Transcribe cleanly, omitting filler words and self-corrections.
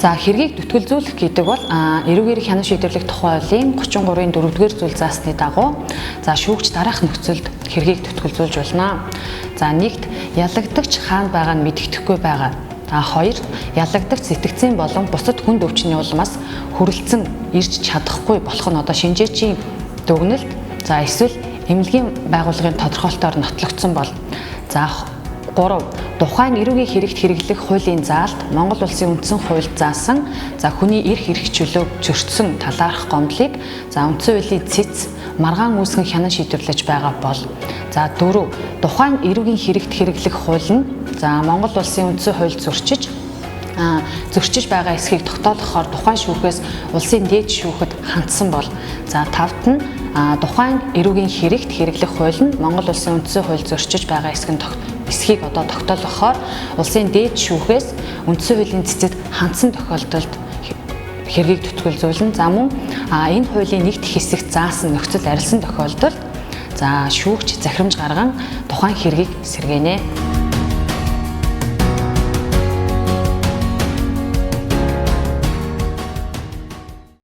За хэргийг дүтгэлзүүлэх гэдэг бол эрүүгийн хянан шийдвэрлэх тухай хуулийн 33-ийн 4-р зүйл заасны дагуу шүүгч дараах нөхцөлд хэргийг дүтгэлзүүлж болно. За нэгт ялагдагч хаана байгаа нь мэдэгдэхгүй байгаа. Хоёр ялагдагч сэтгцийн болон бусад хүнд өвчний улмаас хүрэлцэн ирж чадахгүй болох нь шинжээчийн дүгнэлт. За эсвэл эмнэлгийн байгууллагын тодорхойлолтоор нотлогдсон бол. За 3. Тухайн эрүүгийн хэрэгт хэрэглэх хуулийн заалт Монгол Улсын үндсэн хуульд заасан хүний эрх хэрэгжүүлөөг зөрчсөн талаарх гомдлыг үндсэн хуулийн цэц маргаан үүсгэн хянан шийдвэрлэж байгаа бол. За 4. Тухайн эрүүгийн хэрэгт хэрэглэх хууль нь Монгол Улсын үндсэн хуульд зөрчиж байгаа эсхийг тогтоолгохоор тухайн шүүхээс улсын дээд шүүхэд хандсан бол. За 5-т нь тухайн эрүүгийн хэрэгт хэрэглэх хууль нь Монгол Улсын үндсэн хуульд зөрчиж байгаа эсхийг тогтоолгохоор улсын дээд шүүхээс үндсэн хуулийн цэцэд хандсан тохиолдолд хэргийг дүтгэлзүүлнэ. За мөн энэ хуулийн нэгд хэсэгт заасан нөхцөл арилсан тохиолдолд шүүгч захирамж гарган тухайн хэргийг сэргээнэ.